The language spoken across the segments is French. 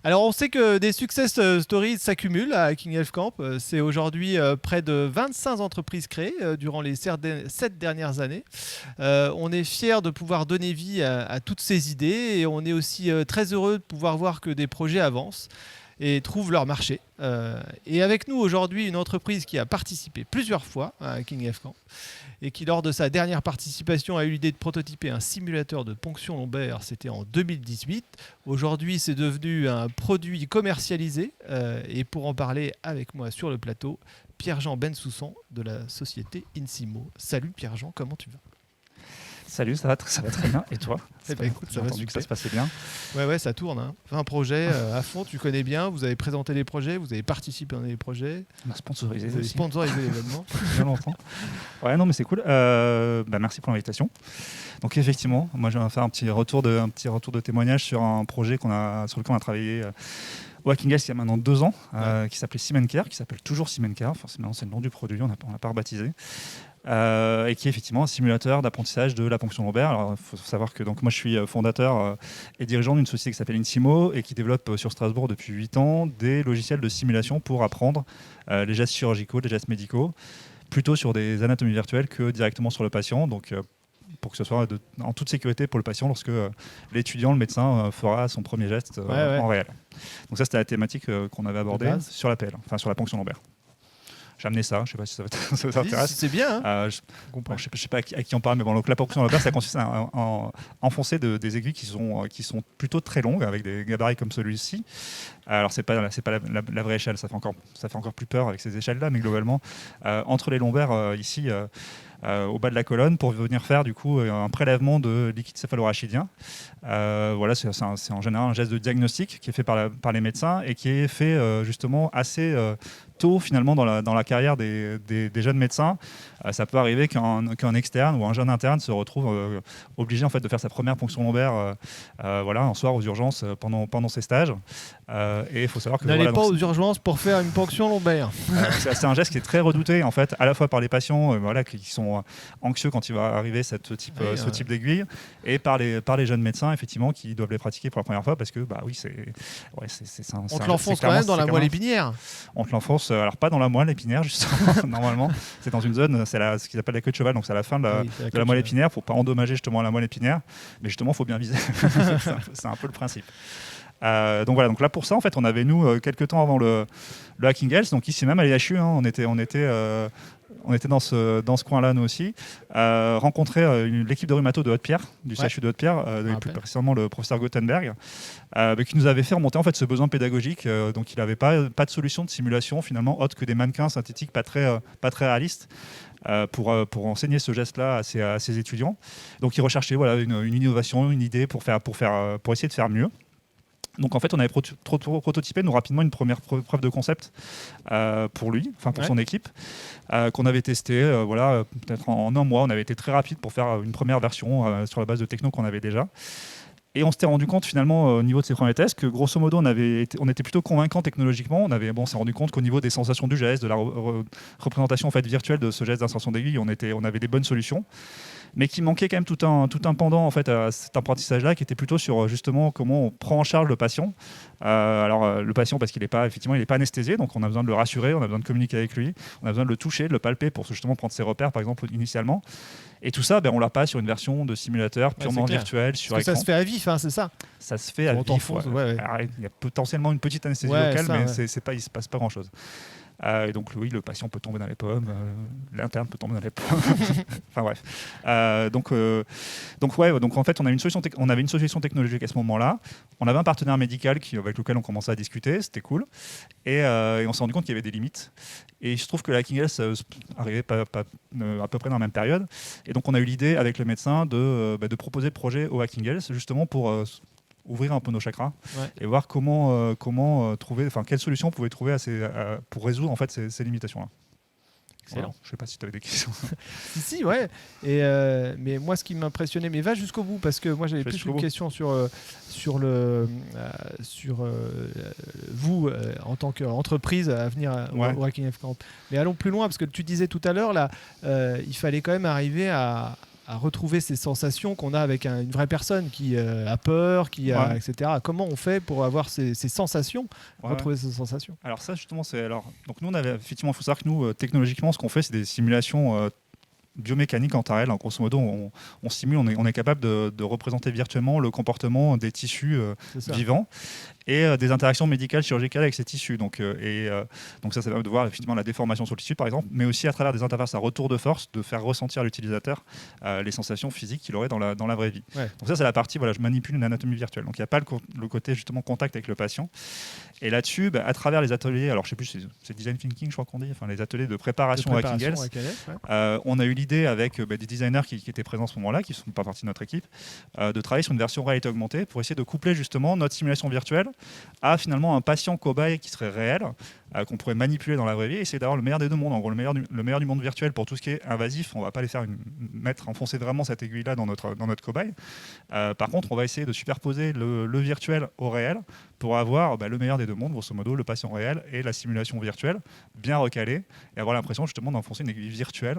Alors, on sait que des success stories s'accumulent à Hacking Health Camp. C'est aujourd'hui près de 25 entreprises créées durant les 7 dernières années. On est fiers de pouvoir donner vie à toutes ces idées et on est aussi très heureux de pouvoir voir que des projets avancent et trouvent leur marché. Et avec nous aujourd'hui, une entreprise qui a participé plusieurs fois à Hacking Health Camp et qui, lors de sa dernière participation, a eu l'idée de prototyper un simulateur de ponction lombaire. C'était en 2018. Aujourd'hui, c'est devenu un produit commercialisé. Et pour en parler avec moi sur le plateau, Pierre-Jean Bensoussan de la société Insimo. Salut Pierre-Jean, comment tu vas ? Salut, ça va très bien. Et toi ? Écoute, ça va entendu que ça se passait bien. Ouais, ça tourne. Hein. Un projet à fond, tu connais bien. Vous avez présenté les projets, vous avez participé dans les projets. On a sponsorisé Vous avez aussi. sponsorisé l'événement. Bien longtemps. Ouais, non, mais c'est cool. Merci pour l'invitation. Donc effectivement, moi je vais faire un petit retour de témoignage sur un projet sur lequel on a travaillé au Hacking Health il y a maintenant 2 ans, qui s'appelait Simencare, qui s'appelle toujours Simencare. Enfin, c'est le nom du produit, on n'a pas rebaptisé. Et qui est effectivement un simulateur d'apprentissage de la ponction lombaire. Alors, il faut savoir que moi, je suis fondateur et dirigeant d'une société qui s'appelle Insimo et qui développe sur Strasbourg depuis 8 ans des logiciels de simulation pour apprendre les gestes chirurgicaux, les gestes médicaux, plutôt sur des anatomies virtuelles que directement sur le patient. Donc, pour que ce soit en toute sécurité pour le patient lorsque l'étudiant, le médecin, fera son premier geste en réel. Donc ça, c'était la thématique qu'on avait abordée sur la PL, enfin sur la ponction lombaire. J'ai amené ça, je ne sais pas si ça t'intéresse. C'est bien. Hein je ne sais pas à qui on parle, mais bon, donc la ponction lombaire, ça consiste à enfoncer des aiguilles qui sont plutôt très longues, avec des gabarits comme celui-ci. Alors, c'est pas la vraie échelle, ça fait encore plus peur avec ces échelles-là, mais globalement, entre les lombaires, ici, au bas de la colonne, pour venir faire du coup un prélèvement de liquide céphalorachidien. Voilà, c'est en général un geste de diagnostic qui est fait par les médecins et qui est fait justement assez tôt finalement dans la carrière des jeunes médecins. Ça peut arriver qu'un externe ou un jeune interne se retrouve obligé en fait de faire sa première ponction lombaire un soir aux urgences pendant ses stages. Et il faut savoir que n'allez pas aux urgences pour faire une ponction lombaire. C'est un geste qui est très redouté en fait, à la fois par les patients qui sont anxieux quand il va arriver ce type d'aiguille, et par les jeunes médecins effectivement qui doivent les pratiquer pour la première fois parce que on te l'enfonce quand même dans la moelle épinière. On te l'enfonce, alors pas dans la moelle épinière justement, normalement c'est dans une zone, c'est ce qu'ils appellent la queue de cheval, donc c'est à la fin de la moelle épinière pour pas endommager justement la moelle épinière, mais justement il faut bien viser. C'est un peu le principe. Donc là pour ça en fait on avait nous quelques temps avant le Hacking Health, donc ici même à l'IHU, on était dans ce coin-là nous aussi, rencontrer l'équipe de rhumato de Haute-Pierre, du CHU de Haute-Pierre, plus précisément le professeur Gothenberg, qui nous avait fait remonter en fait ce besoin pédagogique. Donc il n'avait pas de solution de simulation finalement autre que des mannequins synthétiques pas très réalistes. Pour enseigner ce geste-là à ses étudiants. Donc il recherchait une innovation, une idée pour essayer de faire mieux. Donc en fait, on avait prototypé nous rapidement une première preuve de concept pour lui, pour son équipe, qu'on avait testé. Peut-être en 1 mois, on avait été très rapide pour faire une première version sur la base de techno qu'on avait déjà. Et on s'était rendu compte finalement au niveau de ces premiers tests que grosso modo on était plutôt convaincant technologiquement. On s'est rendu compte qu'au niveau des sensations du geste, de la représentation en fait virtuelle de ce geste d'insertion d'aiguille, on avait des bonnes solutions, mais qu'il manquait quand même tout un pendant en fait à cet apprentissage-là qui était plutôt sur justement comment on prend en charge le patient. Le patient parce qu'il n'est pas anesthésié, donc on a besoin de le rassurer, on a besoin de communiquer avec lui, on a besoin de le toucher, de le palper pour justement prendre ses repères par exemple initialement. Et tout ça, on l'a pas sur une version de simulateur purement virtuelle sur écran. Ça se fait à vif, c'est ça. Ça se fait à vif. Alors, il y a potentiellement une petite anesthésie locale, mais il se passe pas grand-chose. Et donc oui, le patient peut tomber dans les pommes, l'interne peut tomber dans les pommes. Enfin bref. Donc en fait, on avait une solution technologique à ce moment-là. On avait un partenaire médical avec lequel on commençait à discuter, c'était cool. Et on s'est rendu compte qu'il y avait des limites. Et il se trouve que la Hacking Health arrivait à peu près dans la même période. Et donc on a eu l'idée avec le médecin de proposer le projet au Hacking Health justement pour ouvrir un peu nos chakras et voir comment trouver, quelles solutions on pouvait trouver pour résoudre en fait ces limitations-là. Voilà. Je ne sais pas si tu avais des questions. Si, ouais. Mais moi, ce qui m'impressionnait, mais va jusqu'au bout, parce que moi, j'avais plus une question sur vous en tant qu'entreprise à venir au Hacking Health Camp. Mais allons plus loin, parce que tu disais tout à l'heure, là, il fallait quand même arriver à retrouver ces sensations qu'on a avec une vraie personne qui a peur, etc. Comment on fait pour avoir ces sensations, retrouver ces sensations? Alors ça justement, donc nous on avait effectivement, il faut savoir que nous technologiquement, ce qu'on fait, c'est des simulations biomécanique en temps réel. Grosso modo, on simule, on est capable de représenter virtuellement le comportement des tissus vivants et des interactions médicales chirurgicales avec ces tissus. Donc ça permet de voir effectivement la déformation sur le tissu, par exemple, mais aussi à travers des interfaces à retour de force, de faire ressentir à l'utilisateur les sensations physiques qu'il aurait dans la vraie vie. Ouais. Donc ça, c'est la partie, je manipule une anatomie virtuelle. Donc il n'y a pas le côté justement contact avec le patient. Et là-dessus, à travers les ateliers, alors je ne sais plus, c'est design thinking, je crois qu'on dit, enfin les ateliers de préparation à Hacking Health, on a eu l'idée avec des designers qui étaient présents à ce moment-là, qui ne sont pas partie de notre équipe, de travailler sur une version réalité augmentée pour essayer de coupler justement notre simulation virtuelle à finalement un patient cobaye qui serait réel, qu'on pourrait manipuler dans la vraie vie et essayer d'avoir le meilleur des deux mondes. En gros, le meilleur du monde virtuel pour tout ce qui est invasif. On ne va pas les faire enfoncer vraiment cette aiguille-là dans notre cobaye. Par contre, on va essayer de superposer le virtuel au réel pour avoir le meilleur des deux mondes, grosso modo, le patient réel et la simulation virtuelle bien recalée et avoir l'impression justement d'enfoncer une aiguille virtuelle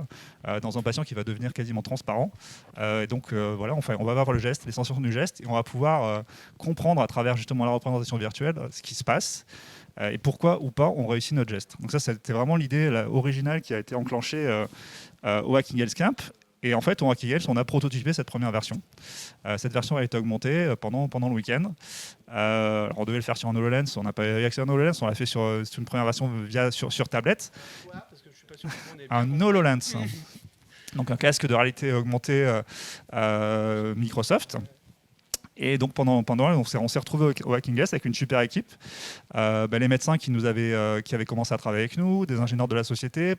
dans un patient qui va devenir quasiment transparent. Et donc voilà, on va avoir le geste, les sensations du geste et on va pouvoir comprendre à travers justement la représentation virtuelle ce qui se passe. Et pourquoi ou pas on réussit notre geste. Donc ça, c'était vraiment l'idée originale qui a été enclenchée au Hacking Health Camp. Et en fait, au Hacking Health, on a prototypé cette première version. Cette version a été augmentée pendant le week-end. On devait le faire sur un HoloLens, on n'a pas eu accès à un HoloLens, on l'a fait sur une première version sur tablette. Un HoloLens. Donc un casque de réalité augmentée Microsoft. Et donc pendant on s'est retrouvé au Hacking Health avec une super équipe, les médecins qui avaient commencé à travailler avec nous, des ingénieurs de la société,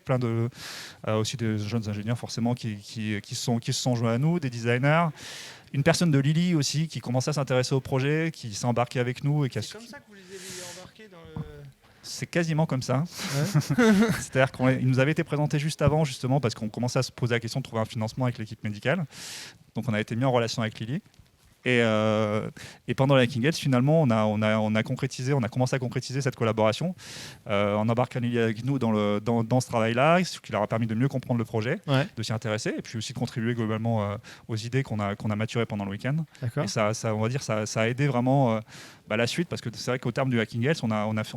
aussi des jeunes ingénieurs forcément qui se sont joints à nous, des designers, une personne de Lily aussi qui commençait à s'intéresser au projet, qui s'est embarquée avec nous. C'est comme ça que vous les avez embarqués dans le... C'est quasiment comme ça. Ouais. C'est-à-dire qu'il nous avait été présenté juste avant, justement, parce qu'on commençait à se poser la question de trouver un financement avec l'équipe médicale. Donc on a été mis en relation avec Lily. Et pendant la Hacking Health, finalement, on a commencé à concrétiser cette collaboration en embarquant Lily avec nous dans ce travail-là, ce qui leur a permis de mieux comprendre le projet, de s'y intéresser, et puis aussi de contribuer globalement aux idées qu'on a maturées pendant le week-end. D'accord. Et ça, on va dire, ça a aidé vraiment la suite, parce que c'est vrai qu'au terme du Hacking Health, on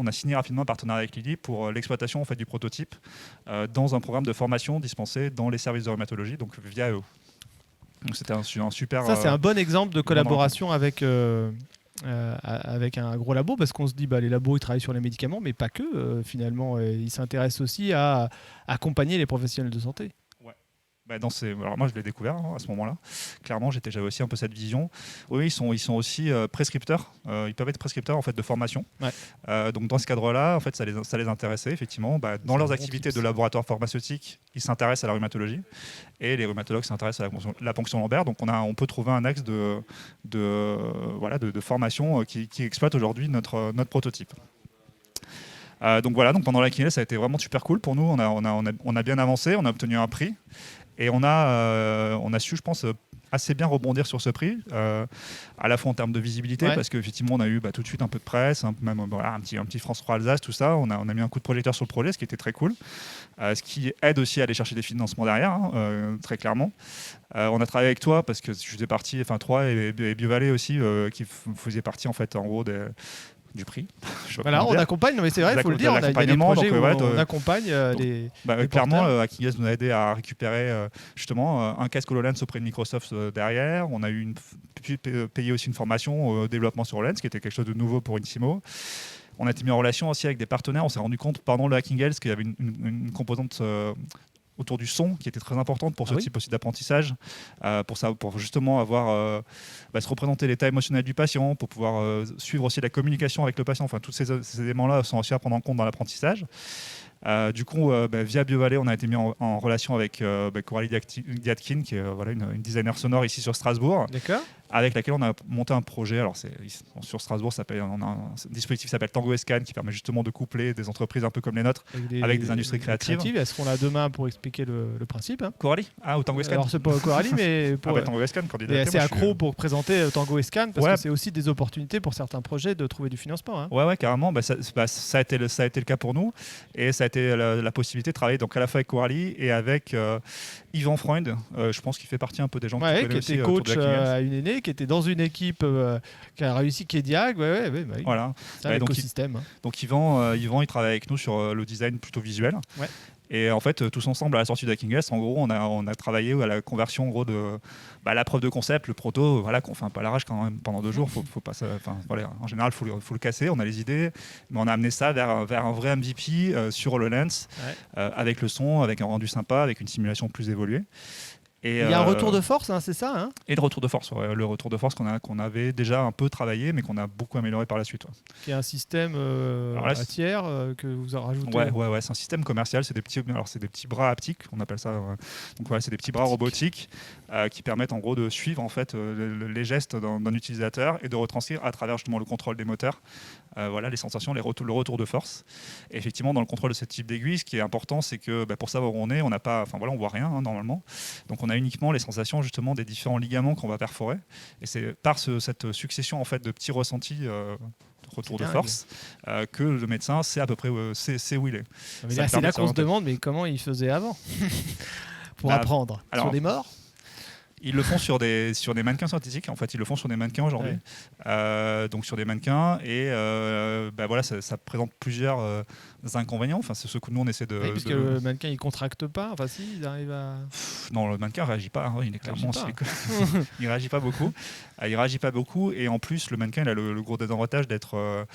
a signé rapidement un partenariat avec Lily pour l'exploitation en fait, du prototype dans un programme de formation dispensé dans les services de rhumatologie, donc via eux. Donc c'était un super... Ça, c'est un bon exemple de collaboration avec un gros labo, parce qu'on se dit les labos ils travaillent sur les médicaments, mais pas que. Finalement, ils s'intéressent aussi à accompagner les professionnels de santé. Alors moi je l'ai découvert à ce moment-là. Clairement, j'avais aussi un peu cette vision. Oui, ils sont aussi prescripteurs. Ils peuvent être prescripteurs en fait de formation. Ouais. Donc dans ce cadre-là, en fait, ça les intéressait effectivement. Dans leurs activités de laboratoire pharmaceutique, ils s'intéressent à la rhumatologie et les rhumatologues s'intéressent à la ponction lombaire. Donc on peut trouver un axe de formation qui exploite aujourd'hui notre prototype. Donc pendant la Hacking Health, ça a été vraiment super cool pour nous. On a bien avancé, on a obtenu un prix. Et on a su, je pense, assez bien rebondir sur ce prix, à la fois en termes de visibilité, parce qu'effectivement, on a eu tout de suite un peu de presse, même un petit France 3 Alsace, tout ça. On a mis un coup de projecteur sur le projet, ce qui était très cool. Ce qui aide aussi à aller chercher des financements derrière, très clairement. On a travaillé avec toi, parce que je faisais partie, toi et BioValley aussi, qui faisaient partie, en fait, en gros, du prix. Voilà, on accompagne, mais c'est vrai, il faut le dire, on a des projets où on accompagne les clairement, Hacking Health nous a aidé à récupérer justement un casque HoloLens auprès de Microsoft derrière. On a pu payer aussi une formation au développement sur HoloLens, qui était quelque chose de nouveau pour Insimo. On a été mis en relation aussi avec des partenaires. On s'est rendu compte pendant le Hacking Health qu'il y avait une composante autour du son qui était très importante pour ce type aussi d'apprentissage, pour justement avoir se représenter l'état émotionnel du patient, pour pouvoir suivre aussi la communication avec le patient. Enfin, tous ces éléments-là sont aussi à prendre en compte dans l'apprentissage. Du coup, via BioValley, on a été mis en relation avec Coralie Diatkin, qui est une designer sonore ici sur Strasbourg, avec laquelle on a monté un projet. Alors, sur Strasbourg, on a un dispositif qui s'appelle Tango Scan, qui permet justement de coupler des entreprises un peu comme les nôtres avec des industries créatives. Est-ce qu'on l'a demain pour expliquer le principe, Coralie ou Tango Scan. Alors, c'est pas Coralie, mais Tango Scan, candidat. C'est accro pour présenter Tango Scan, parce que c'est aussi des opportunités pour certains projets de trouver du financement. Ouais, carrément. Ça a été le cas pour nous, et ça a été été la possibilité de travailler donc à la fois avec Coralie et avec Yvan Freund. Je pense qu'il fait partie un peu des gens que tu connais qui aussi, était coach autour de la King à une aînée, qui était dans une équipe qui a réussi Kediag. Oui. Voilà. C'est un écosystème. Donc Yvan, il travaille avec nous sur le design plutôt visuel. Ouais. Et en fait, tous ensemble, à la sortie de la King S, en gros, on a travaillé à la conversion en gros, de la preuve de concept, le proto, voilà, qu'on fait un peu à l'arrache quand même pendant 2 jours. Faut pas voilà, en général, il faut le casser, on a les idées, mais on a amené ça vers un vrai MVP sur HoloLens, avec le son, avec un rendu sympa, avec une simulation plus évoluée. Et il y a un retour de force, hein, c'est ça, hein? Et le retour de force, le retour de force qu'on avait déjà un peu travaillé, mais qu'on a beaucoup amélioré par la suite. Qui est un système à tiers que vous avez rajouté. Ouais, c'est un système commercial, c'est des petits bras haptiques, on appelle ça. Donc c'est des petits bras robotiques qui permettent en gros de suivre en fait les gestes d'un utilisateur et de retranscrire à travers justement le contrôle des moteurs, les sensations, le retour de force. Et effectivement, dans le contrôle de ce type d'aiguille, ce qui est important, c'est que pour savoir où on est, on n'a pas, on voit rien normalement. Donc on a uniquement les sensations justement des différents ligaments qu'on va perforer. Et c'est par cette succession en fait de petits ressentis. Retour de force, que le médecin sait à peu près sait où il est. C'est là qu'on se demande, mais comment il faisait avant pour apprendre sur des morts? Ils le font sur des mannequins synthétiques. En fait, ils le font sur des mannequins aujourd'hui. Donc sur des mannequins et ça présente plusieurs inconvénients. Enfin, c'est ce que nous on essaie de. Oui, parce que le mannequin il contracte pas. Enfin, si, il arrive à. Non, le mannequin réagit pas. Hein. Il est clairement. Il réagit pas beaucoup. Il réagit pas beaucoup. Et en plus, le mannequin il a le gros désavantage d'être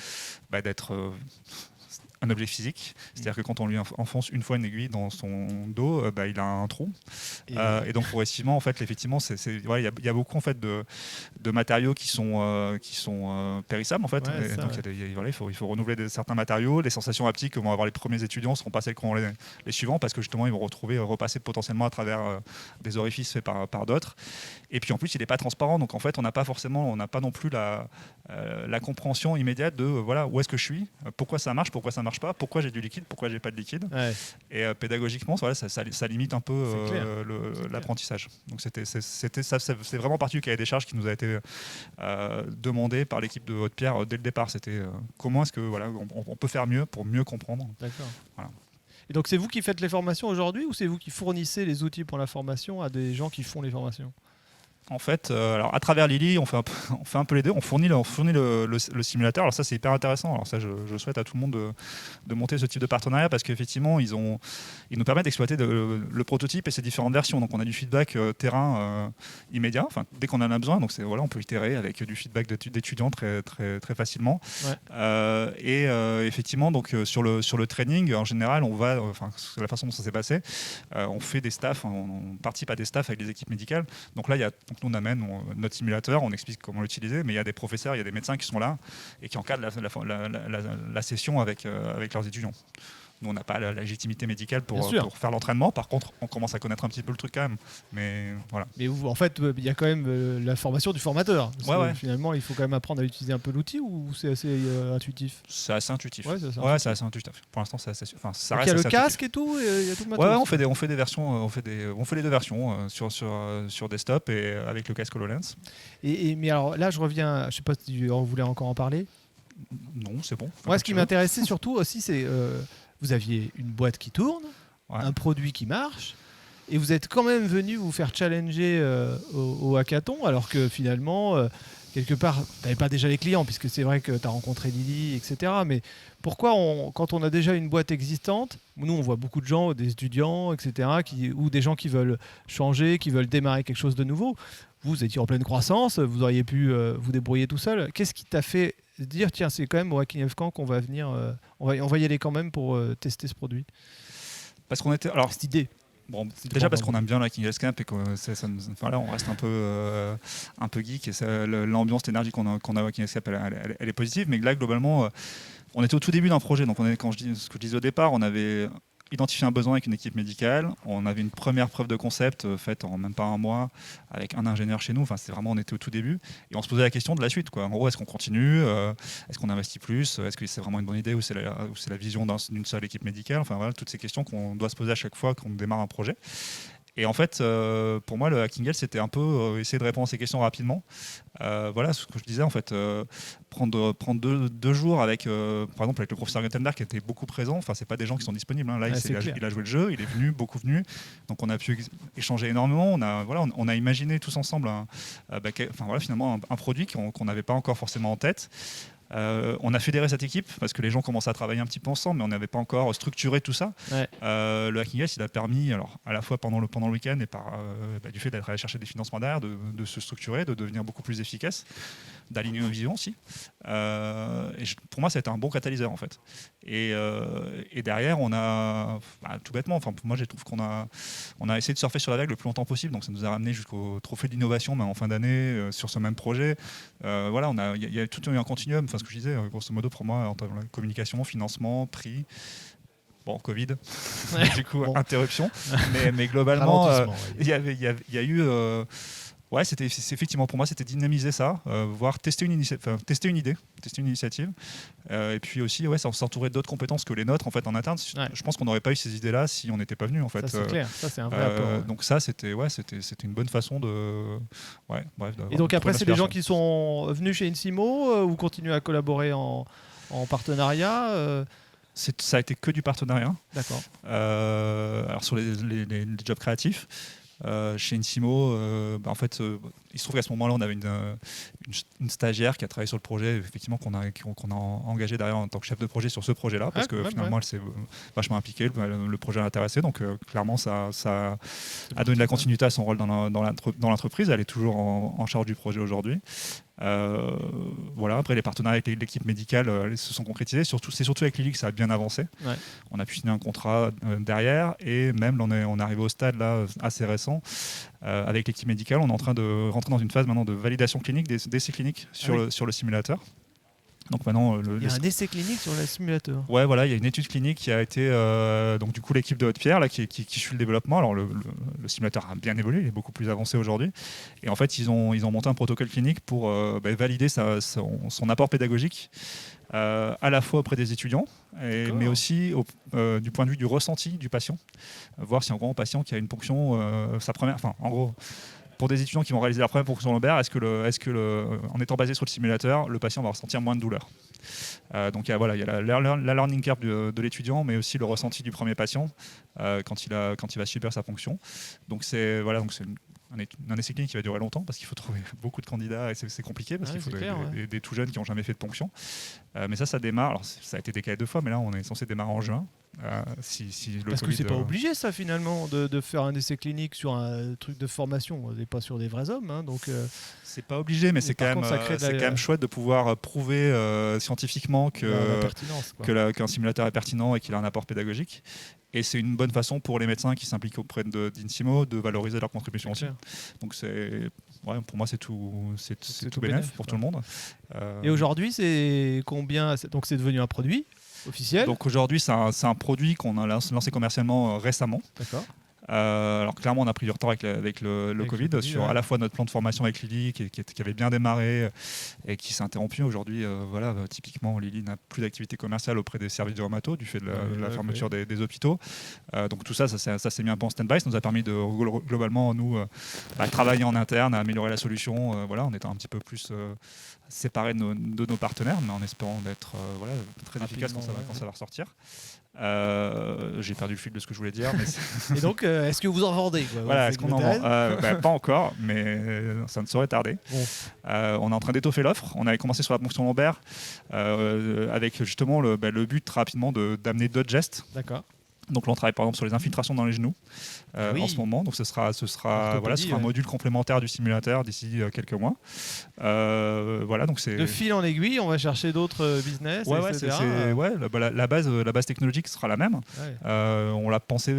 un objet physique, c'est-à-dire que quand on lui enfonce une fois une aiguille dans son dos, il a un trou. Et donc progressivement, en fait, effectivement, il y a beaucoup en fait de matériaux qui sont périssables en fait. Donc il faut renouveler certains matériaux. Les sensations haptiques que vont avoir les premiers étudiants ne seront pas celles qu'ont les suivants parce que justement ils vont repasser potentiellement à travers des orifices faits par d'autres. Et puis en plus, il n'est pas transparent, donc en fait, on n'a pas non plus la compréhension immédiate de où est-ce que je suis, pourquoi ça marche pas, pourquoi j'ai du liquide, pourquoi j'ai pas de liquide. Et pédagogiquement, ça limite un peu l'apprentissage. Donc c'est vraiment parti du cahier des charges qui nous a été demandé par l'équipe de Haute-Pierre dès le départ. C'était comment est-ce que on peut faire mieux pour mieux comprendre. D'accord. Voilà. Et donc c'est vous qui faites les formations aujourd'hui ou c'est vous qui fournissez les outils pour la formation à des gens qui font les formations? En fait, alors à travers Lily, on fait un peu les deux. On fournit le simulateur. Alors ça, c'est hyper intéressant. Alors ça, je souhaite à tout le monde de monter ce type de partenariat parce qu'effectivement, ils nous permettent d'exploiter le prototype et ses différentes versions. Donc on a du feedback terrain immédiat, dès qu'on en a besoin. Donc on peut itérer avec du feedback d'étudiants très très très facilement. Et effectivement, donc sur le training, en général, on va, la façon dont ça s'est passé, on fait des staffs, on participe à des staffs avec les équipes médicales. Donc là, il y a nous on amène notre simulateur, on explique comment l'utiliser, mais il y a des professeurs, il y a des médecins qui sont là et qui encadrent la session avec leurs étudiants. Nous, on n'a pas la légitimité médicale pour faire l'entraînement. Par contre, on commence à connaître un petit peu le truc quand même. Mais voilà. Mais en fait, il y a quand même la formation du formateur. Finalement, il faut quand même apprendre à utiliser un peu l'outil ou c'est assez intuitif? C'est assez intuitif. C'est assez intuitif. Pour l'instant, c'est assez. Il y a le casque et tout. Il y a tout le matos. On fait des versions. On fait les deux versions sur desktop et avec le casque HoloLens. Mais alors là, je reviens. Je ne sais pas si vous voulez encore en parler. Non, c'est bon. Moi, ce qui m'intéressait surtout aussi, c'est vous aviez une boîte qui tourne, un produit qui marche, et vous êtes quand même venu vous faire challenger au hackathon, alors que finalement, quelque part, tu n'avais pas déjà les clients, puisque c'est vrai que tu as rencontré Lily, etc. Mais pourquoi, quand on a déjà une boîte existante, nous on voit beaucoup de gens, des étudiants, etc., ou des gens qui veulent changer, qui veulent démarrer quelque chose de nouveau. Vous étiez en pleine croissance, vous auriez pu vous débrouiller tout seul. Qu'est-ce qui t'a fait dire, tiens, c'est quand même au Hacking Camp qu'on va venir, on va y aller quand même pour tester ce produit? Parce qu'on était... Alors, cette idée. Bon, déjà parce qu'on aime bien le Hacking Camp et que on reste un peu geek et l'ambiance, l'énergie qu'on a au Hacking Camp, elle est positive. Mais là, globalement, on était au tout début d'un projet. Donc, ce que je disais au départ, on avait identifié un besoin avec une équipe médicale. On avait une première preuve de concept faite en même pas un mois avec un ingénieur chez nous. On était au tout début. Et on se posait la question de la suite. En gros, est-ce qu'on continue? Est-ce qu'on investit plus? Est-ce que c'est vraiment une bonne idée ou c'est la vision d'une seule équipe médicale? Toutes ces questions qu'on doit se poser à chaque fois qu'on démarre un projet. Et en fait, pour moi, le Hacking Health, c'était un peu essayer de répondre à ces questions rapidement. Voilà ce que je disais, en fait, prendre deux jours avec, par exemple, avec le professeur Gutenberg qui était beaucoup présent. Enfin, c'est pas des gens qui sont disponibles. Hein. Là, il a joué le jeu, il est venu, beaucoup venu. Donc, on a pu échanger énormément. On a imaginé tous ensemble finalement un produit qu'on n'avait pas encore forcément en tête. On a fédéré cette équipe parce que les gens commençaient à travailler un petit peu ensemble, mais on n'avait pas encore structuré tout ça. Ouais. Le Hacking Health, il a permis, alors, à la fois pendant le week-end et du fait d'être allé chercher des financements derrière, de se structurer, de devenir beaucoup plus efficace, d'aligner nos visions aussi. Pour moi, ça a été un bon catalyseur en fait. Et derrière, on a, tout bêtement, moi je trouve qu'on a essayé de surfer sur la vague le plus longtemps possible, donc ça nous a ramené jusqu'au trophée d'innovation en fin d'année sur ce même projet. Voilà, il y a tout eu un continuum. Ce que je disais, grosso modo, pour moi, en termes de communication, financement, prix. Bon, Covid, du coup, interruption. Mais globalement, il y a eu. Effectivement, pour moi, c'était dynamiser ça, voir tester une initiative. Et puis aussi, s'entourer d'autres compétences que les nôtres en fait en interne. Je pense qu'on n'aurait pas eu ces idées-là si on n'était pas venu en fait. Ça c'est clair, ça c'est un vrai apport. Donc ça, c'était une bonne façon de. Et donc après, c'est des gens qui sont venus chez Insimo ou continuent à collaborer en partenariat. Ça a été que du partenariat. D'accord. Alors sur les jobs créatifs. Chez Insimo, en fait, il se trouve qu'à ce moment-là, on avait une stagiaire qui a travaillé sur le projet, effectivement, qu'on a engagé derrière en tant que chef de projet sur ce projet-là, parce que finalement, elle s'est vachement impliquée, le projet l'a intéressée, donc clairement, ça a donné de la continuité à son rôle dans l'entreprise. Elle est toujours en charge du projet aujourd'hui. Après les partenariats avec l'équipe médicale se sont concrétisés. C'est surtout avec Lily que ça a bien avancé. Ouais. On a pu signer un contrat derrière et même on est arrivé au stade là assez récent avec l'équipe médicale. On est en train de rentrer dans une phase maintenant de validation clinique, d'essais cliniques sur le simulateur. Donc maintenant, il y a un essai clinique sur le simulateur. Ouais, voilà, il y a une étude clinique qui a été donc du coup l'équipe de Haute-Pierre là qui suit le développement. Alors le simulateur a bien évolué, il est beaucoup plus avancé aujourd'hui. Et en fait, ils ont monté un protocole clinique pour valider son apport pédagogique à la fois auprès des étudiants, mais aussi du point de vue du ressenti du patient, voir si en gros un patient qui a une ponction, en gros. Pour des étudiants qui vont réaliser leur première ponction lombaire, est-ce que en étant basé sur le simulateur, le patient va ressentir moins de douleur? Donc il y a la learning curve de l'étudiant, mais aussi le ressenti du premier patient quand il va subir sa ponction. Donc c'est un essai clinique qui va durer longtemps parce qu'il faut trouver beaucoup de candidats et c'est compliqué parce qu'il faut des tout jeunes qui n'ont jamais fait de ponction. Mais ça démarre. Alors ça a été décalé 2 fois, mais là on est censé démarrer en juin. Parce que c'est pas obligé ça finalement de faire un essai clinique sur un truc de formation, on n'est pas sur des vrais hommes, hein, donc c'est pas obligé, mais c'est quand même chouette de pouvoir prouver scientifiquement qu'un simulateur est pertinent et qu'il a un apport pédagogique. Et c'est une bonne façon pour les médecins qui s'impliquent auprès d'Insimo de valoriser leur contribution aussi. Donc pour moi c'est tout bénéf pour tout le monde. Et aujourd'hui c'est combien? Donc c'est devenu un produit officiel. Donc aujourd'hui c'est un produit qu'on a lancé commercialement récemment. D'accord. Alors clairement on a pris du retard avec le Covid sur à la fois notre plan de formation avec Lily qui avait bien démarré et qui s'est interrompu aujourd'hui. Typiquement Lily n'a plus d'activité commerciale auprès des services de rhumato du fait de la fermeture des hôpitaux. Donc tout ça s'est mis un peu en stand-by. Ça nous a permis de globalement nous travailler en interne, à améliorer la solution. On était un petit peu plus séparés de nos partenaires, mais en espérant d'être très efficace quand ça va ressortir. J'ai perdu le fil de ce que je voulais dire. Et donc, est-ce que vous en vendez est-ce qu'on en vend Pas encore, mais ça ne saurait tarder. Bon. On est en train d'étoffer l'offre. On avait commencé sur la ponction lombaire avec justement le but rapidement d'amener d'autres gestes. D'accord. Donc là, on travaille par exemple sur les infiltrations dans les genoux en ce moment. Donc ce sera un module complémentaire du simulateur d'ici quelques mois. Donc c'est de fil en aiguille, on va chercher d'autres business. La base technologique sera la même. Ouais. On l'a pensé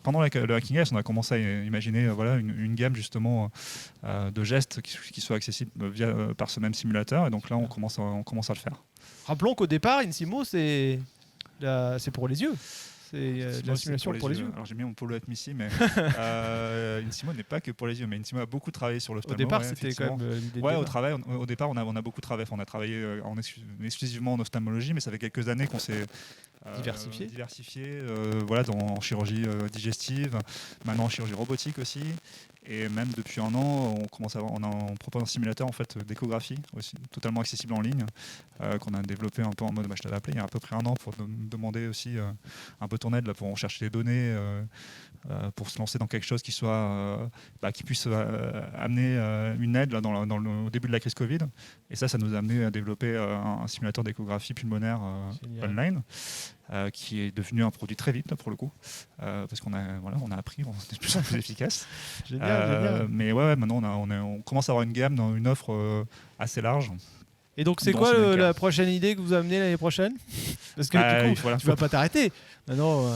pendant le Hacking Health, on a commencé à imaginer une gamme justement de gestes qui soient accessibles par ce même simulateur. Et donc là, on commence à le faire. Rappelons qu'au départ, Insimo, c'est pour les yeux. C'est la simulation pour les yeux. Alors j'ai mis mon polo ici, mais Insimo n'est pas que pour les yeux, mais Insimo a beaucoup travaillé sur l'ophtalmo. Au départ, c'était quand même l'idée. Au départ, on a beaucoup travaillé. On a travaillé exclusivement en ophtalmologie, mais ça fait quelques années qu'on s'est Diversifié. Voilà, en chirurgie digestive, maintenant en chirurgie robotique aussi. Et même depuis un an, on propose un simulateur en fait, d'échographie, aussi, totalement accessible en ligne, qu'on a développé un peu en mode, je t'avais appelé il y a à peu près un an pour me demander aussi un peu ton aide là, pour chercher des données, pour se lancer dans quelque chose qui puisse amener une aide là, au début de la crise Covid. Et ça nous a amené à développer un simulateur d'échographie pulmonaire online. Qui est devenu un produit très vite là, pour le coup, parce qu'on a appris, on est de plus en plus efficace. Génial. Mais ouais, maintenant on commence à avoir une gamme, une offre assez large. Et donc c'est quoi la prochaine idée que vous amenez l'année prochaine? Parce que du coup, tu vas pas t'arrêter. Maintenant,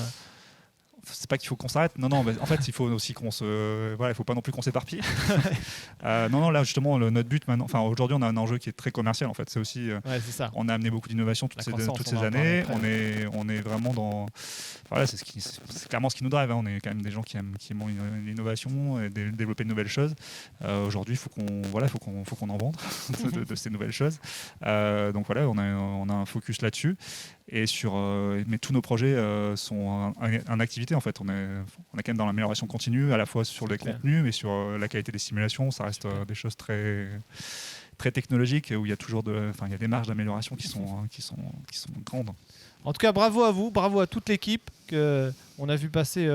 c'est pas qu'il faut qu'on s'arrête, non, mais en fait il faut aussi il faut pas non plus qu'on s'éparpille. Non, là justement notre but maintenant, aujourd'hui on a un enjeu qui est très commercial en fait, c'est aussi, c'est ça. On a amené beaucoup d'innovation toutes ces années, on est vraiment dans, c'est clairement ce qui nous drive, hein. On est quand même des gens qui aiment l'innovation et développer de nouvelles choses. Aujourd'hui il faut qu'on en vende de ces nouvelles choses. Donc voilà, on a un focus là-dessus. Mais tous nos projets sont en activité en fait. On est quand même dans l'amélioration continue, à la fois sur les contenus, mais sur la qualité des simulations. Ça reste des choses très, très technologiques où il y a toujours il y a des marges d'amélioration qui sont grandes. En tout cas, bravo à vous, bravo à toute l'équipe qu'on a vu passer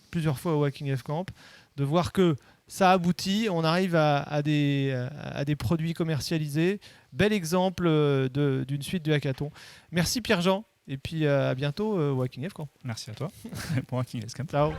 plusieurs fois au Hacking F Camp, de voir que ça aboutit, on arrive à des produits commercialisés. Bel exemple d'une suite de hackathon. Merci Pierre-Jean, et puis à bientôt au Hacking F Camp. Merci à toi pour Hacking F Camp. Ciao.